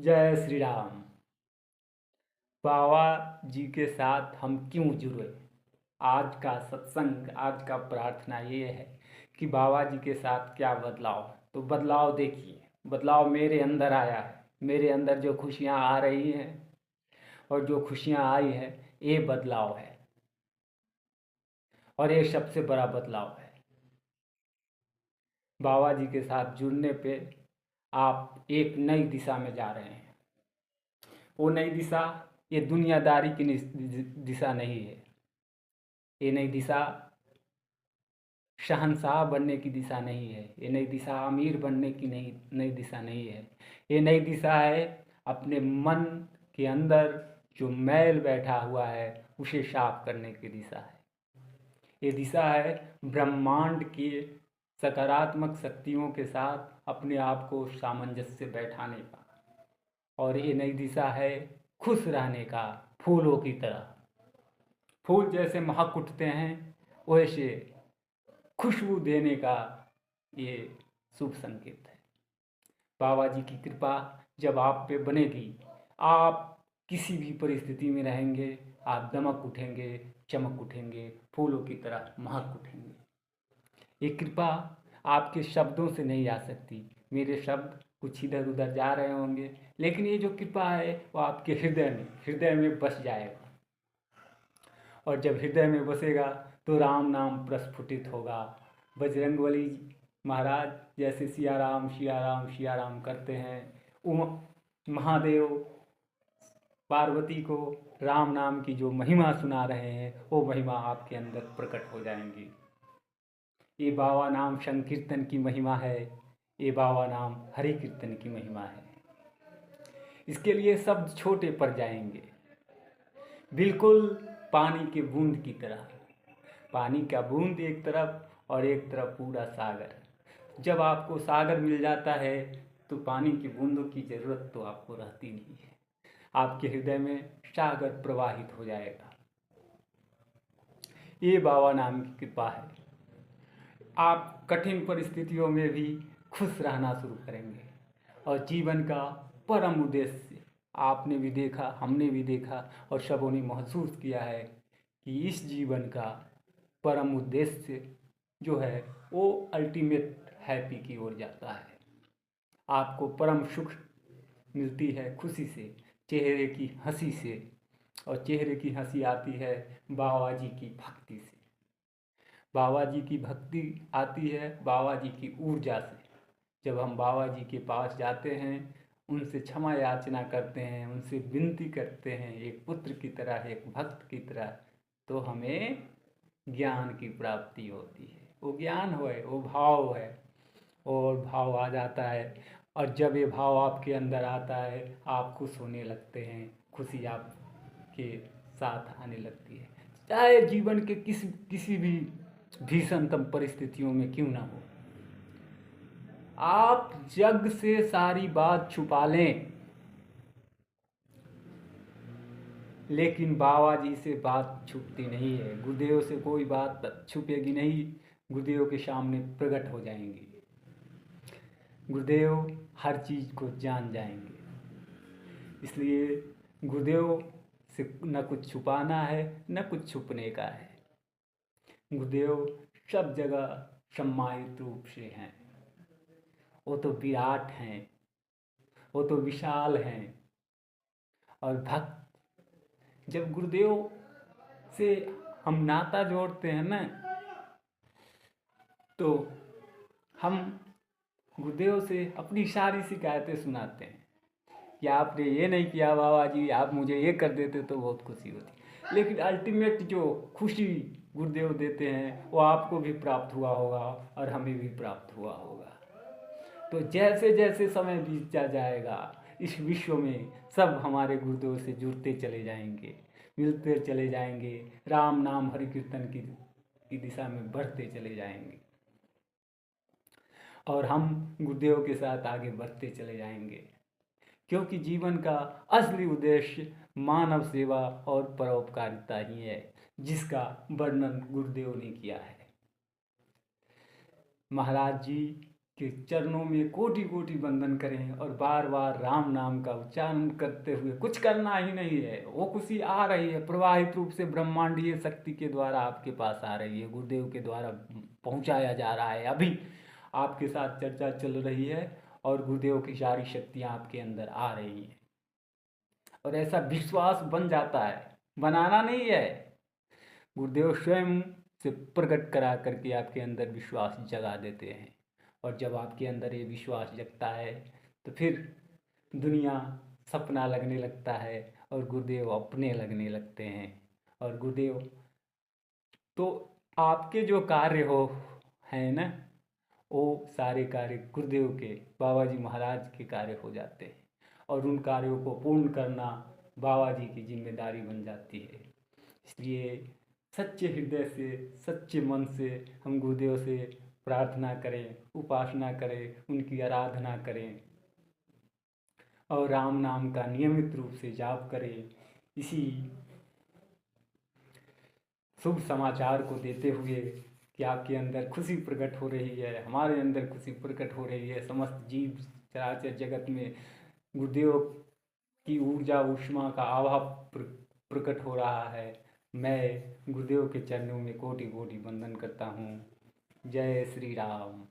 जय श्री राम। बाबा जी के साथ हम क्यों जुड़े? आज का सत्संग, आज का प्रार्थना ये है कि बाबा जी के साथ क्या बदलाव। तो बदलाव देखिए, बदलाव मेरे अंदर आया है। मेरे अंदर जो खुशियाँ आ रही हैं और जो खुशियाँ आई है, ये बदलाव है और ये सबसे बड़ा बदलाव है। बाबा जी के साथ जुड़ने पे आप एक नई दिशा में जा रहे हैं। वो नई दिशा ये दुनियादारी की दिशा नहीं है। ये नई दिशा शहंशाह बनने की दिशा नहीं है। ये नई दिशा अमीर बनने की नई नई दिशा नहीं है। ये नई दिशा है अपने मन के अंदर जो मैल बैठा हुआ है उसे साफ करने की दिशा है। ये दिशा है ब्रह्मांड की सकारात्मक शक्तियों के साथ अपने आप को सामंजस्य बैठाने का। और ये नई दिशा है खुश रहने का, फूलों की तरह। फूल जैसे महक उठते हैं वैसे खुशबू देने का ये शुभ संकेत है। बाबा जी की कृपा जब आप पे बनेगी, आप किसी भी परिस्थिति में रहेंगे, आप दमक उठेंगे, चमक उठेंगे, फूलों की तरह महक उठेंगे। ये कृपा आपके शब्दों से नहीं आ सकती। मेरे शब्द कुछ इधर उधर जा रहे होंगे, लेकिन ये जो कृपा है वो आपके हृदय में बस जाएगा। और जब हृदय में बसेगा तो राम नाम प्रस्फुटित होगा। बजरंगबली महाराज जैसे सिया राम सिया राम सिया राम करते हैं, महादेव पार्वती को राम नाम की जो महिमा सुना रहे हैं वो महिमा आपके अंदर प्रकट हो जाएंगी। ये बाबा नाम संकीर्तन की महिमा है। ये बाबा नाम हरि कीर्तन की महिमा है। इसके लिए शब्द छोटे पड़ जाएंगे, बिल्कुल पानी के बूंद की तरह। पानी का बूंद एक तरफ और एक तरफ पूरा सागर। जब आपको सागर मिल जाता है तो पानी की बूंदों की ज़रूरत तो आपको रहती नहीं है। आपके हृदय में सागर प्रवाहित हो जाएगा। ये बाबा नाम की कृपा है। आप कठिन परिस्थितियों में भी खुश रहना शुरू करेंगे और जीवन का परम उद्देश्य आपने भी देखा, हमने भी देखा और सबों ने महसूस किया है कि इस जीवन का परम उद्देश्य जो है वो अल्टीमेट हैप्पी की ओर जाता है। आपको परम सुख मिलती है खुशी से, चेहरे की हंसी से। और चेहरे की हंसी आती है बाबा जी की भक्ति से। बाबा जी की भक्ति आती है बाबा जी की ऊर्जा से। जब हम बाबा जी के पास जाते हैं, उनसे क्षमा याचना करते हैं, उनसे विनती करते हैं एक पुत्र की तरह, एक भक्त की तरह, तो हमें ज्ञान की प्राप्ति होती है। वो ज्ञान है, वो भाव है और भाव आ जाता है। और जब ये भाव आपके अंदर आता है आप खुश होने लगते हैं, खुशी आपके साथ आने लगती है, चाहे जीवन के किसी भी भीषणतम परिस्थितियों में क्यों ना हो। आप जग से सारी बात छुपा लें, लेकिन बाबा जी से बात छुपती नहीं है। गुरुदेव से कोई बात छुपेगी नहीं, गुरुदेव के सामने प्रकट हो जाएंगी। गुरुदेव हर चीज़ को जान जाएंगे। इसलिए गुरुदेव से न कुछ छुपाना है न कुछ छुपने का है। गुरुदेव सब जगह सम्मानित रूप से हैं। वो तो विराट हैं, वो तो विशाल हैं। और भक्त जब गुरुदेव से हम नाता जोड़ते हैं ना, तो हम गुरुदेव से अपनी सारी शिकायतें सुनाते हैं कि आपने ये नहीं किया बाबा जी, आप मुझे ये कर देते तो बहुत खुशी होती। लेकिन अल्टीमेट जो खुशी गुरुदेव देते हैं वो आपको भी प्राप्त हुआ होगा और हमें भी प्राप्त हुआ होगा। तो जैसे जैसे समय बीतता जाएगा इस विश्व में सब हमारे गुरुदेव से जुड़ते चले जाएंगे, मिलते चले जाएंगे, राम नाम हरि कीर्तन की दिशा में बढ़ते चले जाएंगे और हम गुरुदेव के साथ आगे बढ़ते चले जाएंगे। क्योंकि जीवन का असली उद्देश्य मानव सेवा और परोपकारिता ही है, जिसका वर्णन गुरुदेव ने किया है। महाराज जी के चरणों में कोटि कोटि वंदन करें और बार बार राम नाम का उच्चारण करते हुए, कुछ करना ही नहीं है, वो खुशी आ रही है, प्रवाहित रूप से ब्रह्मांडीय शक्ति के द्वारा आपके पास आ रही है, गुरुदेव के द्वारा पहुंचाया जा रहा है। अभी आपके साथ चर्चा चल रही है और गुरुदेव की सारी शक्तियाँ आपके अंदर आ रही हैं और ऐसा विश्वास बन जाता है, बनाना नहीं है, गुरुदेव स्वयं से प्रकट करा करके आपके अंदर विश्वास जगा देते हैं। और जब आपके अंदर ये विश्वास जगता है तो फिर दुनिया सपना लगने लगता है और गुरुदेव अपने लगने लगते हैं। और गुरुदेव तो आपके जो कार्य हो हैं ना, वो सारे कार्य गुरुदेव के, बाबा जी महाराज के कार्य हो जाते हैं और उन कार्यों को पूर्ण करना बाबा जी की जिम्मेदारी बन जाती है। इसलिए सच्चे हृदय से, सच्चे मन से हम गुरुदेव से प्रार्थना करें, उपासना करें, उनकी आराधना करें और राम नाम का नियमित रूप से जाप करें। इसी शुभ समाचार को देते हुए कि आपके अंदर खुशी प्रकट हो रही है, हमारे अंदर खुशी प्रकट हो रही है, समस्त जीव चराचर जगत में गुरुदेव की ऊर्जा ऊष्मा का आभाव प्रकट हो रहा है। मैं गुरुदेव के चरणों में कोटि कोटि वंदन करता हूँ। जय श्री राम।